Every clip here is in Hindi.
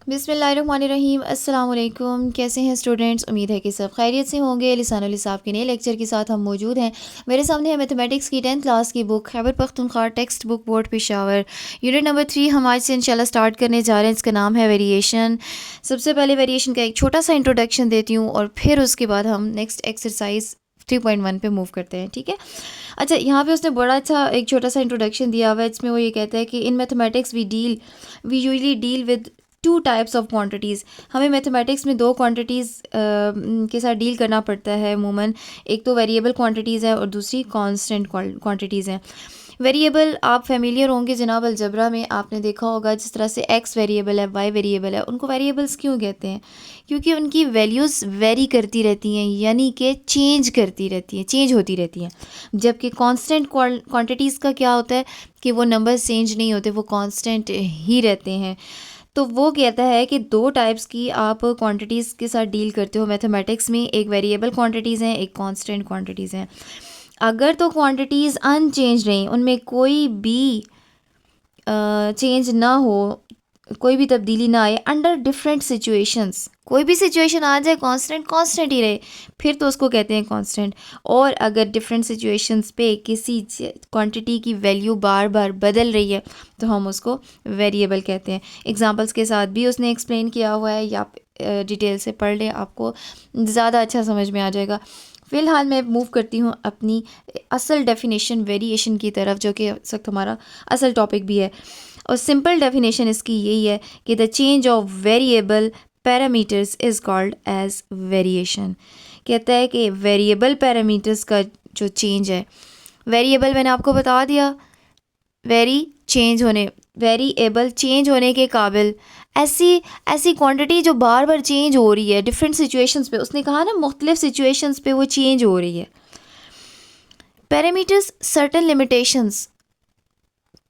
बिस्मिल्लाहिर्रहमानिर्रहीम। अस्सलाम वालेकुम। कैसे हैं स्टूडेंट्स? उम्मीद है कि सब खैरियत से होंगे। लिसानुल हिसाब के नए लेक्चर के साथ हम मौजूद हैं। मेरे सामने है मैथमेटिक्स की 10th क्लास की book Khyber Pakhtunkhwa text book board Peshawar, unit number 3 हम आज से इंशाल्लाह स्टार्ट करने जा रहे हैं। इसका नाम है वेरिएशन। सबसे पहले वेरिएशन का एक छोटा सा इंट्रोडक्शन देती हूँ और फिर उसके बाद हम नेक्स्ट एक्सरसाइज 3.1 पे मूव करते हैं, ठीक है। अच्छा, यहाँ पे उसने बड़ा अच्छा एक छोटा सा इंट्रोडक्शन दिया हुआ है। इसमें वो ये कहता है कि in mathematics we usually deal with two types of quantities. हमें मैथमेटिक्स में दो क्वांटिटीज़ के साथ डील करना पड़ता है अमूमन। एक तो वेरिएबल क्वांटिटीज़ है और दूसरी कांस्टेंट क्वांटिटीज़ हैं। वेरिएबल आप फेमिलियर होंगे जनाब, अलजबरा में आपने देखा होगा जिस तरह से एक्स वेरिएबल है, वाई वेरिएबल है। उनको वेरिएबल्स क्यों कहते हैं? क्योंकि उनकी वैल्यूज़ वेरी करती रहती हैं, यानी कि चेंज करती रहती हैं, चेंज होती रहती हैं। जबकि कांस्टेंट क्वांटिटीज़ का क्या होता है कि वो नंबर्स चेंज नहीं होते, वो कांस्टेंट ही रहते हैं। तो वो कहता है कि दो टाइप्स की आप क्वांटिटीज़ के साथ डील करते हो मैथमेटिक्स में। एक वेरिएबल क्वांटिटीज़ हैं, एक कांस्टेंट क्वांटिटीज़ हैं। अगर तो क्वांटिटीज़ अनचेंज रहें, उनमें कोई भी चेंज ना हो, कोई भी तब्दीली ना आए अंडर डिफरेंट सिचुएशंस, कोई भी सिचुएशन आ जाए कांस्टेंट कांस्टेंट ही रहे, फिर तो उसको कहते हैं कांस्टेंट। और अगर डिफरेंट सिचुएशंस पे किसी क्वांटिटी की वैल्यू बार बार बदल रही है तो हम उसको वेरिएबल कहते हैं। एग्जांपल्स के साथ भी उसने एक्सप्लेन किया हुआ है, या डिटेल से पढ़ लें, आपको ज़्यादा अच्छा समझ में आ जाएगा। फ़िलहाल मैं मूव करती हूँ अपनी असल डेफिनेशन वेरिएशन की तरफ, जो कि इस वक्त हमारा असल टॉपिक भी है। और सिंपल डेफिनेशन इसकी यही है कि the change of variable parameters is called as variation. कहता है कि वेरिएबल पैरामीटर्स का जो चेंज है, वेरिएबल मैंने आपको बता दिया, वेरिएबल चेंज होने के काबिल, ऐसी ऐसी क्वांटिटी जो बार बार चेंज हो रही है डिफरेंट सिचुएशंस पे। उसने कहा ना मुख्तलिफ सिचुएशंस पे वो चेंज हो रही है। पैरामीटर्स सर्टेन लिमिटेशंस,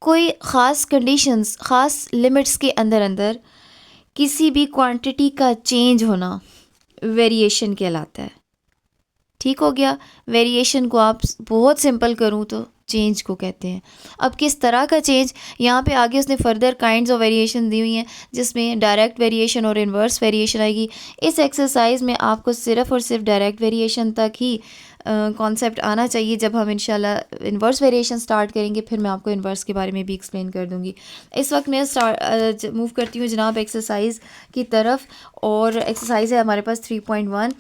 कोई ख़ास कंडीशंस, ख़ास लिमिट्स के अंदर अंदर किसी भी क्वांटिटी का चेंज होना वेरिएशन कहलाता है। ठीक हो गया। वेरिएशन को आप बहुत सिंपल करूँ तो चेंज को कहते हैं। अब किस तरह का चेंज, यहाँ पे आगे उसने फर्दर काइंड्स ऑफ वेरिएशन दी हुई हैं, जिसमें डायरेक्ट वेरिएशन और इन्वर्स वेरिएशन आएगी। इस एक्सरसाइज में आपको सिर्फ़ और सिर्फ डायरेक्ट वेरिएशन तक ही कॉन्सेप्ट आना चाहिए। जब हम इंशाल्लाह इन्वर्स वेरिएशन स्टार्ट करेंगे फिर मैं आपको इन्वर्स के बारे में भी एक्सप्लेन कर दूँगी। इस वक्त मैं मूव करती हूँ जनाब एक्सरसाइज की तरफ, और एक्सरसाइज है हमारे पास 3.1।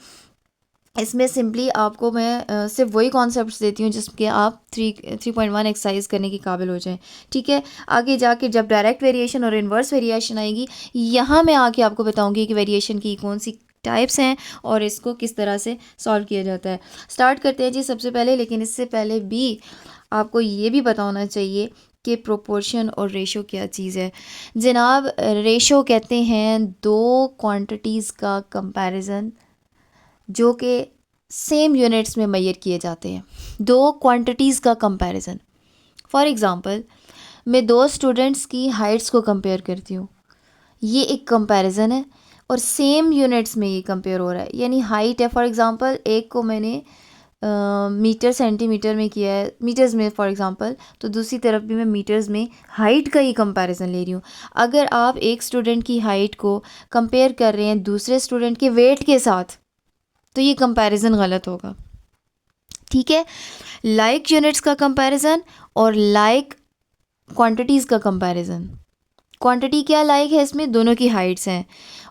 इसमें सिंपली आपको मैं सिर्फ वही कॉन्सेप्ट्स देती हूँ जिसके आप 3.1 एक्सरसाइज करने के काबिल हो जाएं, ठीक है। आगे जाके जब डायरेक्ट वेरिएशन और इन्वर्स वेरिएशन आएगी, यहाँ मैं आके आपको बताऊँगी कि वेरिएशन की कौन सी टाइप्स हैं और इसको किस तरह से सॉल्व किया जाता है। स्टार्ट करते हैं जी सबसे पहले, लेकिन इससे पहले भी आपको ये भी पता होना चाहिए कि प्रोपोर्शन और रेशो क्या चीज़ है। जनाब, रेशो कहते हैं दो क्वांटिटीज़ का कंपैरिजन जो कि सेम यूनिट्स में मेजर किए जाते हैं। दो क्वांटिटीज़ का कंपैरिजन। फॉर एग्ज़ाम्पल, मैं दो स्टूडेंट्स की हाइट्स को कंपेयर करती हूँ, ये एक कंपैरिजन है और सेम यूनिट्स में ये कंपेयर हो रहा है। यानी हाइट है, फॉर एग्ज़ाम्पल एक को मैंने मीटर सेंटीमीटर में किया है, मीटर्स में फॉर एग्ज़ाम्पल, तो दूसरी तरफ भी मैं मीटर्स में हाइट का ही कंपैरिजन ले रही हूँ। अगर आप एक स्टूडेंट की हाइट को कंपेयर कर रहे हैं दूसरे स्टूडेंट के वेट के साथ तो ये कंपैरिजन गलत होगा, ठीक है। लाइक यूनिट्स का कंपैरिजन और लाइक क्वांटिटीज़ का कंपैरिजन। क्वांटिटी क्या लाइक है इसमें? दोनों की हाइट्स हैं।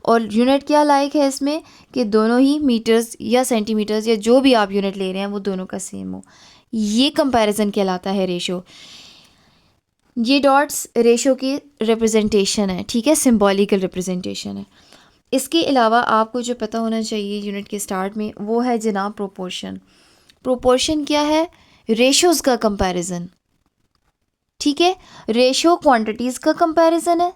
और यूनिट क्या लाइक है इसमें कि दोनों ही मीटर्स या सेंटीमीटर्स या जो भी आप यूनिट ले रहे हैं वो दोनों का सेम हो। ये कंपैरिजन कहलाता है रेशो। ये डॉट्स रेशो की रिप्रेजेंटेशन है, ठीक है, सिंबॉलिकल रिप्रेजेंटेशन है। इसके अलावा आपको जो पता होना चाहिए यूनिट के स्टार्ट में वो है जनाब प्रोपोर्शन। प्रोपोर्शन क्या है? रेशोज़ का कंपैरिजन, ठीक है। रेशो क्वांटिटीज़ का कंपैरिजन है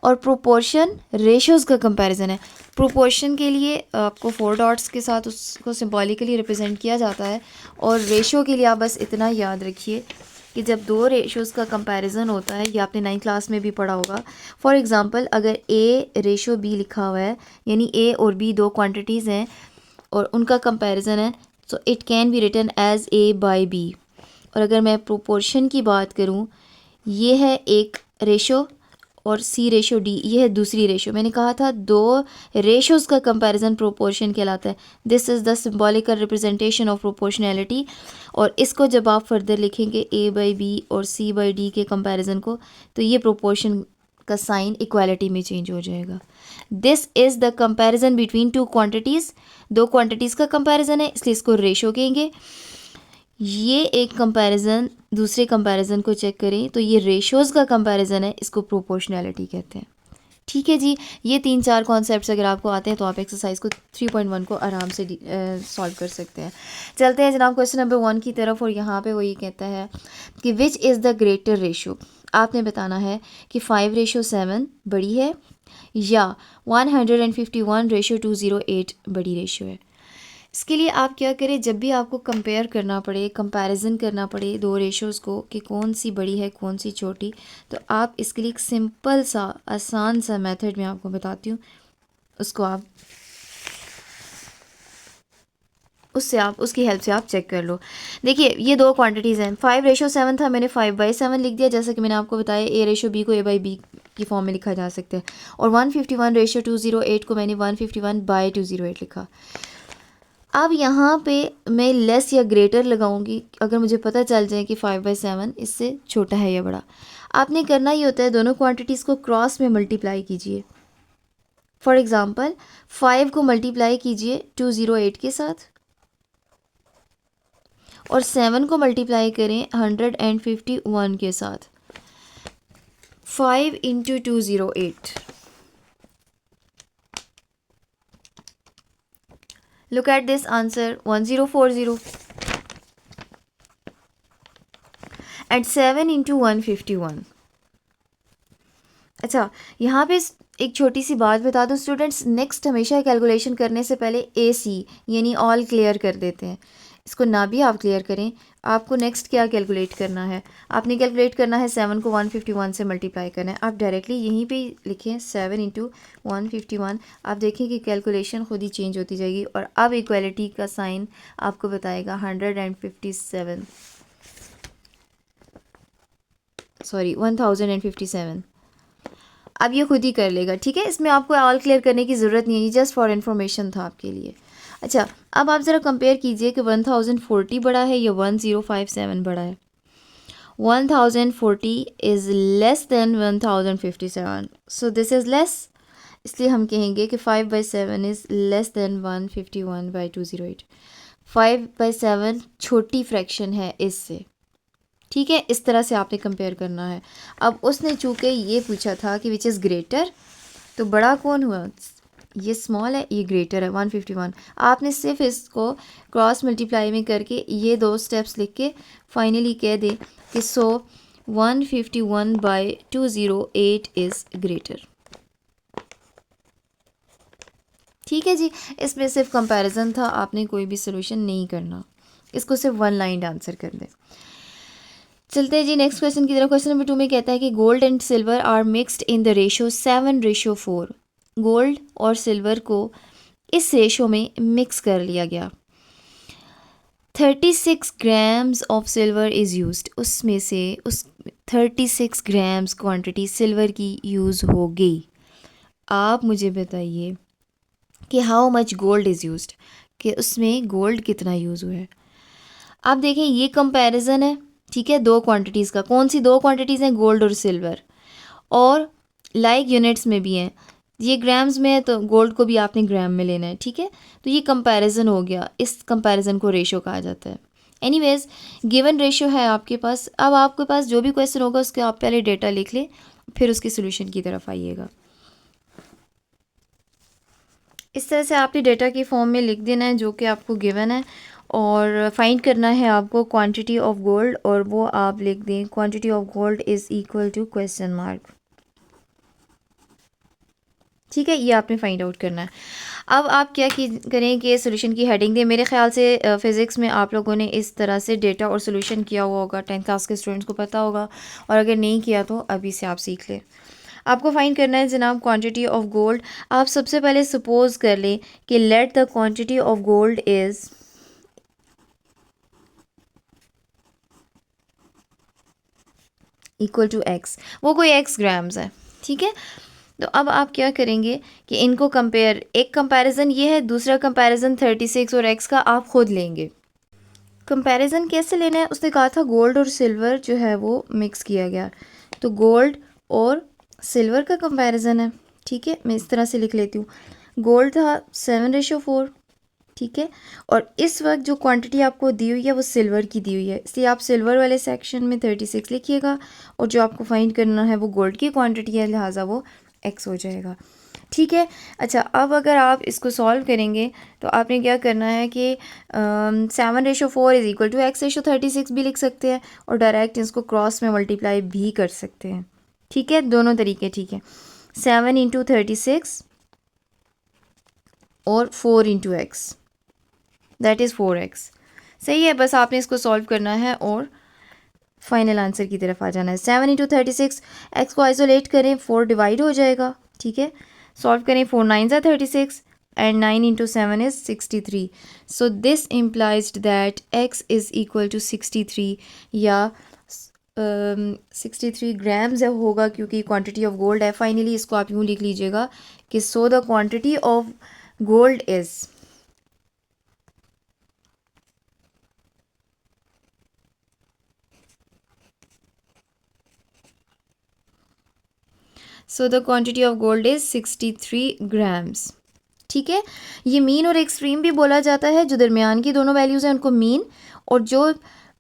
और प्रोपोर्शन रेशोज़ का कंपैरिजन है। प्रोपोर्शन के लिए आपको 4 डॉट्स के साथ उसको सिंबॉलिकली रिप्रेजेंट किया जाता है, और रेशो के लिए आप बस इतना याद रखिए कि जब दो रेशोज़ का कंपैरिजन होता है, ये आपने 9th क्लास में भी पढ़ा होगा। फॉर एग्ज़ाम्पल, अगर ए रेशो बी लिखा हुआ है, यानी ए और बी दो क्वांटिटीज़ हैं और उनका कंपैरिजन है, so it can be written as a by b. और अगर मैं प्रोपोर्शन की बात करूँ, ये है एक रेशो और C रेशो D, ये है दूसरी रेशो। मैंने कहा था दो रेशोज़ का कंपैरिजन प्रोपोर्शन कहलाता है। This is the symbolical representation of proportionality. और इसको जब आप फर्दर लिखेंगे A/B और C/D के कंपैरिजन को, तो ये प्रोपोर्शन का साइन इक्वालिटी में चेंज हो जाएगा। This is the comparison between two quantities, दो क्वांटिटीज़ का कंपैरिजन है, इसलिए इसको रेशो कहेंगे। ये एक कंपैरिजन दूसरे कंपैरिजन को चेक करें तो ये रेशोज़ का कंपैरिजन है, इसको प्रोपोर्शनैलिटी कहते हैं। ठीक है जी, ये 3-4 कॉन्सेप्ट्स अगर आपको आते हैं तो आप एक्सरसाइज को 3.1 को आराम से सॉल्व कर सकते हैं। चलते हैं जनाब क्वेश्चन नंबर 1 की तरफ, और यहाँ पे वो ये कहता है कि which is the greater ratio. आपने बताना है कि 5:7 बड़ी है या 151:208 बड़ी रेशो है। इसके लिए आप क्या करें, जब भी आपको कंपेयर करना पड़े, कंपैरिजन करना पड़े दो रेशोज़ को कि कौन सी बड़ी है कौन सी छोटी, तो आप इसके लिए एक सिंपल सा आसान सा मेथड मैं आपको बताती हूँ, उसको आप उसकी हेल्प से आप चेक कर लो। देखिए ये दो क्वांटिटीज़ हैं, 5:7 था, मैंने 5/7 लिख दिया, जैसा कि मैंने आपको बताया A/B को A/B की फॉर्म में लिखा जा सकता है। और 151:208 को मैंने 151/208 लिखा। अब यहाँ पे मैं लेस या ग्रेटर लगाऊंगी अगर मुझे पता चल जाए कि 5/7 इससे छोटा है या बड़ा। आपने करना ही होता है, दोनों क्वांटिटीज़ को क्रॉस में मल्टीप्लाई कीजिए। फॉर एग्ज़ाम्पल 5 को मल्टीप्लाई कीजिए 208 के साथ, और 7 को मल्टीप्लाई करें 151 के साथ। 5 × 208, look at this answer, 1040, and 7 × 151। अच्छा, यहाँ पे एक छोटी सी बात बता दूँ स्टूडेंट्स, नेक्स्ट हमेशा कैलकुलेशन करने से पहले AC यानी ऑल क्लियर कर देते हैं। इसको ना भी आप क्लियर करें, आपको नेक्स्ट क्या कैलकुलेट करना है, आपने कैलकुलेट करना है 7 को 151 से मल्टीप्लाई करना है। आप डायरेक्टली यहीं पे लिखें 7 × 151, आप देखें कि कैलकुलेशन खुद ही चेंज होती जाएगी, और अब इक्वालिटी का साइन आपको बताएगा 1057, सॉरी 1057। अब ये खुद ही कर लेगा, ठीक है, इसमें आपको ऑल क्लियर करने की ज़रूरत नहीं है, ये जस्ट फॉर इन्फॉर्मेशन था आपके लिए। अच्छा, अब आप ज़रा कंपेयर कीजिए कि 1040 बड़ा है या 1057 बड़ा है। 1040 is less than 1057, so this is less, इसलिए हम कहेंगे कि 5/7 इज़ लेस देन 151/208। 5/7 छोटी फ्रैक्शन है इससे, ठीक है, इस तरह से आपने कंपेयर करना है। अब उसने चूँकि ये पूछा था कि विच इज़ ग्रेटर, तो बड़ा कौन हुआ, ये स्मॉल है, ये ग्रेटर है 151। आपने सिर्फ इसको क्रॉस मल्टीप्लाई में करके ये दो स्टेप्स लिख के फाइनली कह दे कि 151/208 इज़ ग्रेटर। ठीक है जी, इसमें सिर्फ कंपैरिजन था, आपने कोई भी सोल्यूशन नहीं करना, इसको सिर्फ वन लाइन आंसर कर दें। चलते हैं जी नेक्स्ट क्वेश्चन की तरफ। क्वेश्चन नंबर 2 में कहता है कि gold and silver are mixed in the ratio 7:4। Gold और सिल्वर को इस रेशो में मिक्स कर लिया गया। 36 grams of silver is used, उसमें से उस 36 ग्राम्स क्वांटिटी सिल्वर की यूज़ हो गई। आप मुझे बताइए कि how much gold is used, कि उसमें गोल्ड कितना यूज़ हुआ है। आप देखें ये कंपैरिजन है, ठीक है, दो क्वांटिटीज़ का। कौन सी दो क्वांटिटीज़ हैं, गोल्ड और सिल्वर, और लाइक यूनिट्स में भी हैं। ये ग्राम्स में है तो गोल्ड को भी आपने ग्राम में लेना है, ठीक है, तो ये कंपैरिजन हो गया, इस कंपैरिजन को रेशो कहा जाता है। एनीवेज गिवन रेशो है आपके पास। अब आपके पास जो भी क्वेश्चन होगा उसके आप पहले डेटा लिख लें, फिर उसके सोल्यूशन की तरफ आइएगा। इस तरह से आपने डेटा की फॉर्म में लिख देना है जो कि आपको गिवन है, और फाइंड करना है आपको क्वांटिटी ऑफ गोल्ड, और वो आप लिख दें quantity of gold is equal to question mark. ठीक है, ये आपने फाइंड आउट करना है। अब आप क्या करें कि सोल्यूशन की हेडिंग दें। मेरे ख्याल से फ़िज़िक्स में आप लोगों ने इस तरह से डेटा और सोल्यूशन किया हुआ होगा, 10th क्लास के स्टूडेंट्स को पता होगा, और अगर नहीं किया तो अभी से आप सीख लें। आपको फाइंड करना है जनाब क्वांटिटी ऑफ गोल्ड। आप सबसे पहले सपोज कर लें कि let the quantity of gold is equal to x, वो कोई एक्स ग्राम्स है, ठीक है। तो अब आप क्या करेंगे कि इनको कंपेयर, एक कंपैरिजन ये है, दूसरा कंपैरिजन 36 और x का आप खुद लेंगे। कंपैरिजन कैसे लेना है, उसने कहा था गोल्ड और सिल्वर जो है वो मिक्स किया गया, तो गोल्ड और सिल्वर का कंपैरिजन है। ठीक है, मैं इस तरह से लिख लेती हूँ। गोल्ड था 7:4, ठीक है, और इस वक्त जो क्वांटिटी आपको दी हुई है वो सिल्वर की दी हुई है, इसलिए आप सिल्वर वाले सेक्शन में 36 लिखिएगा, और जो आपको फाइंड करना है वो गोल्ड की क्वांटिटी है, लिहाजा वो x हो जाएगा। ठीक है। अच्छा, अब अगर आप इसको सॉल्व करेंगे तो आपने क्या करना है कि 7:4 इज इक्वल टू x/36 भी लिख सकते हैं, और डायरेक्ट इसको क्रॉस में मल्टीप्लाई भी कर सकते हैं। ठीक है, दोनों तरीके ठीक है। 7 × 36 और 4 × x, दैट इज़ 4x। सही है, बस आपने इसको सॉल्व करना है और फाइनल आंसर की तरफ आ जाना है। 7 × 36, x को आइसोलेट करें, 4 डिवाइड हो जाएगा। ठीक है, सॉल्व करें, 4 9 36 and 9 × 7 is 63। So this implies that x is equal to 63 या 63 ग्राम्स होगा, क्योंकि क्वांटिटी ऑफ गोल्ड है। फाइनली इसको आप यूँ लिख लीजिएगा कि so the quantity of gold is, so the quantity of gold is 63 grams. ठीक है, ये मीन और एक्सट्रीम भी बोला जाता है, जो दरमियान की दोनों वैल्यूज़ हैं उनको मीन, और जो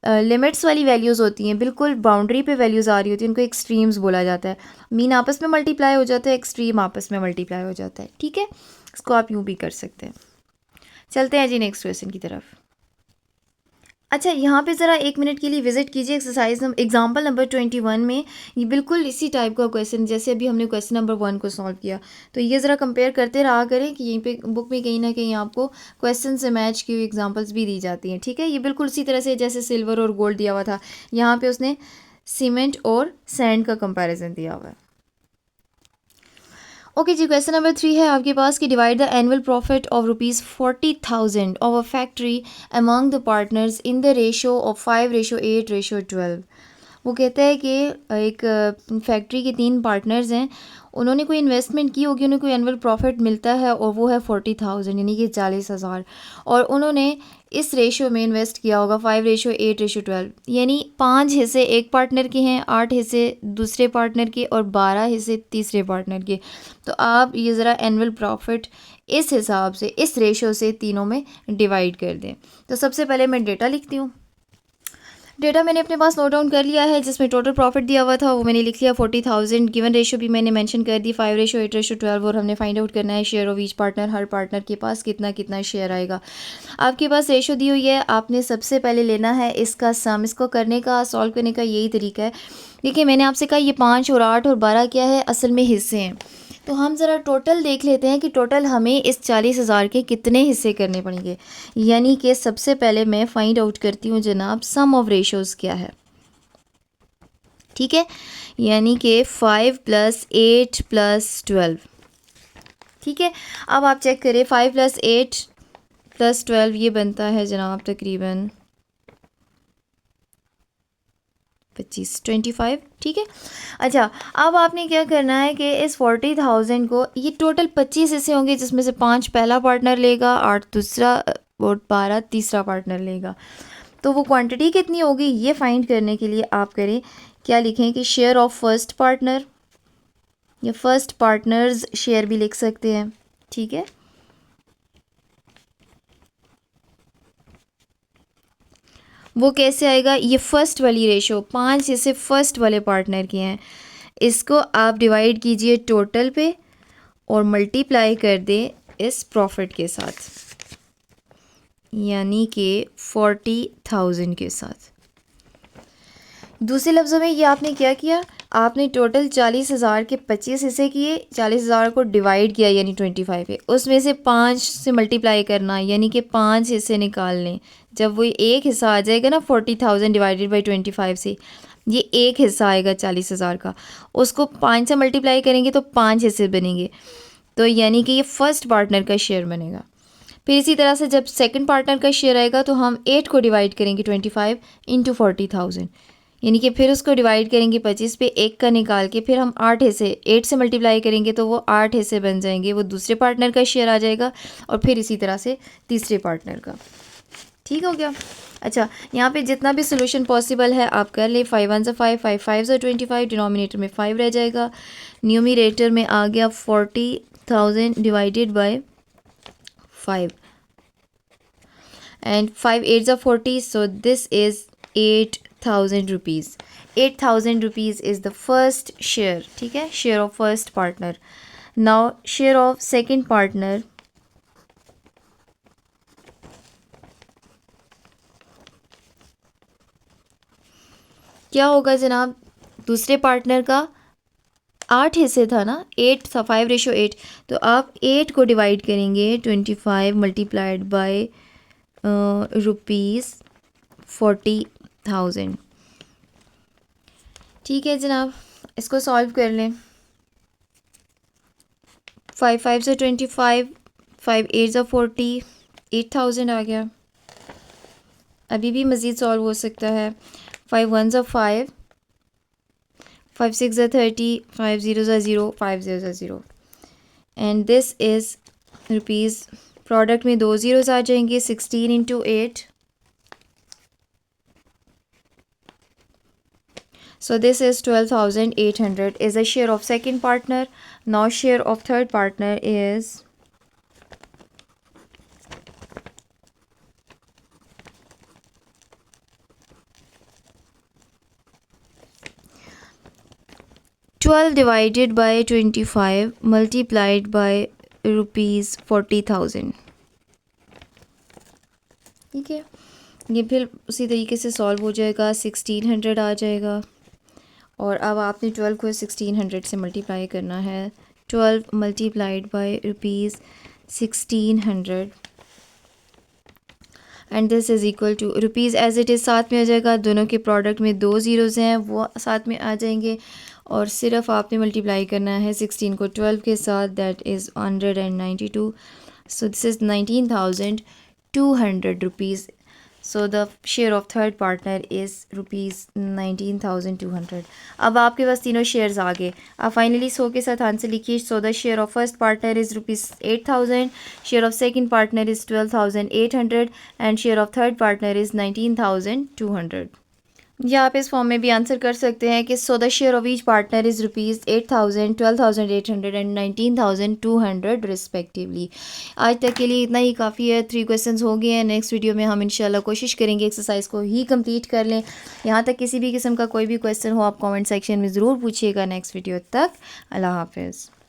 लिमिट्स वाली वैल्यूज़ होती हैं, बिल्कुल बाउंड्री पे वैल्यूज़ आ रही होती हैं, उनको एक्सट्रीम्स बोला जाता है। मीन आपस में मल्टीप्लाई हो जाता है, एक्सट्रीम आपस में मल्टीप्लाई हो जाता है। ठीक है, इसको आप यूँ भी कर सकते हैं। चलते हैं जी नेक्स्ट क्वेश्चन की तरफ। अच्छा, यहाँ पे ज़रा 1 मिनट के लिए विजिट कीजिए एक्सरसाइज एग्जाम्पल नंबर 21 में। ये बिल्कुल इसी टाइप का क्वेश्चन जैसे अभी हमने क्वेश्चन नंबर 1 को सॉल्व किया, तो ये ज़रा कंपेयर करते रहा करें कि यहीं पे बुक में कहीं ना कहीं आपको क्वेश्चन से मैच की हुई एग्जाम्पल्स भी दी जाती हैं। ठीक है, ये बिल्कुल उसी तरह से जैसे सिल्वर और गोल्ड दिया हुआ था, यहाँ पर उसने सीमेंट और सैंड का कंपेरिजन दिया हुआ है। ओके जी, क्वेश्चन नंबर 3 है आपके पास कि divide the annual profit of ₹40,000 of a factory among the partners in the ratio of 5:8:12। वो कहता है कि एक फैक्ट्री के 3 पार्टनर्स हैं, उन्होंने कोई इन्वेस्टमेंट की होगी, उन्हें कोई एनुअल प्रॉफिट मिलता है और वो है 40,000 यानी कि 40,000, और उन्होंने इस रेशो में इन्वेस्ट किया होगा 5:8:12, यानी 5 हिस्से एक पार्टनर के हैं, 8 हिस्से दूसरे पार्टनर के और 12 हिस्से तीसरे पार्टनर के। तो आप ये ज़रा एनुअल प्रॉफिट इस हिसाब से, इस रेशो से तीनों में डिवाइड कर दें। तो सबसे पहले मैं डेटा लिखती हूँ। डेटा मैंने अपने पास नोट डाउन कर लिया है, जिसमें टोटल प्रॉफिट दिया हुआ था वो मैंने लिख लिया 40,000। गिवन रेशो भी मैंने मेंशन कर दी 5:8:12, और हमने फाइंड आउट करना है share of each partner, her partner के पास कितना कितना शेयर आएगा। आपके पास रेशो दी हुई है, आपने सबसे पहले लेना है इसका सम। इसको करने का, सॉल्व करने का यही तरीका है। देखिए, मैंने आपसे कहा ये 5 और 8 और 12 क्या है, असल में हिस्से हैं। तो हम ज़रा टोटल देख लेते हैं कि टोटल हमें इस 40,000 के कितने हिस्से करने पड़ेंगे। यानी कि सबसे पहले मैं फाइंड आउट करती हूँ जनाब सम ऑफ रेशोज़ क्या है। ठीक है, यानी कि 5 + 8 + 12। ठीक है, अब आप चेक करें, 5 + 8 + 12 ये बनता है जनाब तकरीबन 25 ठीक है। अच्छा, अब आपने क्या करना है कि इस 40,000 को, ये टोटल 25 हिस्से होंगे, जिसमें से 5 पहला पार्टनर लेगा, 8 दूसरा और 12 तीसरा पार्टनर लेगा। तो वो क्वांटिटी कितनी होगी ये फाइंड करने के लिए आप करें क्या, लिखें कि शेयर ऑफ फर्स्ट पार्टनर, या फर्स्ट पार्टनर्स शेयर भी लिख सकते हैं। ठीक है, वो कैसे आएगा, ये फर्स्ट वाली रेशो 5 हिस्से फर्स्ट वाले पार्टनर के हैं, इसको आप डिवाइड कीजिए टोटल पे और मल्टीप्लाई कर दें इस प्रॉफिट के साथ, यानी कि 40,000 के साथ। दूसरे लफ्ज़ों में ये आपने क्या किया, आपने टोटल 40,000 के 25 हिस्से किए, 40,000 को डिवाइड किया यानी 25 है, उसमें से 5 से मल्टीप्लाई करना यानी कि 5 हिस्से निकाल लें। जब वो एक हिस्सा आ जाएगा ना 40,000 डिवाइडेड बाई 25 से, ये एक हिस्सा आएगा 40,000 का, उसको 5 से मल्टीप्लाई करेंगे तो 5 हिस्से बनेंगे, तो यानी कि ये फर्स्ट पार्टनर का शेयर बनेगा। फिर इसी तरह से जब सेकंड पार्टनर का शेयर आएगा तो हम 8 को डिवाइड करेंगे 25 × 40,000, यानी कि फिर उसको डिवाइड करेंगे 25 पे, 1 का निकाल के फिर हम 8 हिस्से 8 से मल्टीप्लाई करेंगे तो वो 8 हिस्से बन जाएंगे, वो दूसरे पार्टनर का शेयर आ जाएगा और फिर इसी तरह से तीसरे पार्टनर का। ठीक हो गया। अच्छा, यहाँ पे जितना भी सोल्यूशन पॉसिबल है आप कर ले। 5 1 5, 5 5 25, डिनोमिनेटर में 5 रह जाएगा, न्यूमिनेटर में आ गया 40,000 divided by 5 and 5 8 40, so this is 8,000 rupees. 8,000 rupees is the first share. ठीक है, share of first partner. Now share of second partner, क्या होगा जनाब? दूसरे पार्टनर का 8 हिस्से था ना, 8 था, 5:8, तो आप 8 को डिवाइड करेंगे 25 मल्टीप्लाइड बाय ₹40,000। ठीक है जनाब, इसको सॉल्व कर लें। 5 5 25, 5 8 40, 8,000 आ गया। अभी भी मज़ीद सॉल्व हो सकता है। 5 1 5, 5 6 30, 5 0 0, 5 0 0 and this is rupees. Product में 2 ज़ीरोज़ आ जाएंगे। 16 into 8, so this is 12,800 is the share of second partner. Now share of third partner is 12 divided by 25 multiplied by ₹40,000। ठीक है, ये फिर उसी तरीके से सॉल्व हो जाएगा। 1600 आ जाएगा और अब आपने 12 को 1600 से मल्टीप्लाई करना है। 12 multiplied by ₹1600 and this is equal to rupees as it is साथ में आ जाएगा। दोनों के प्रोडक्ट में 2 ज़ीरोज़ हैं, वो साथ में आ जाएंगे और सिर्फ आपने मल्टीप्लाई करना है 16 को 12 के साथ, that is 192। So this is 19,200 rupees. So the share of third partner is ₹19,200। अब आपके पास तीनों शेयर्स आ गए। आप फाइनली 100 के साथ आंसर लिखिए। So the share of first partner is ₹8,000, share of second partner is 12,800 and share of third partner is 19,200। या आप इस फॉर्म में भी आंसर कर सकते हैं कि so the share of each partner is ₹8,000, 12,800 and 19,200 respectively. आज तक के लिए इतना ही काफ़ी है। 3 क्वेश्चंस हो गए हैं। नेक्स्ट वीडियो में हम इंशाल्लाह कोशिश करेंगे एक्सरसाइज को ही कंप्लीट कर लें। यहाँ तक किसी भी किस्म का कोई भी क्वेश्चन हो आप कमेंट सेक्शन में ज़रूर पूछिएगा। नेक्स्ट वीडियो तक अल्लाह हाफिज़।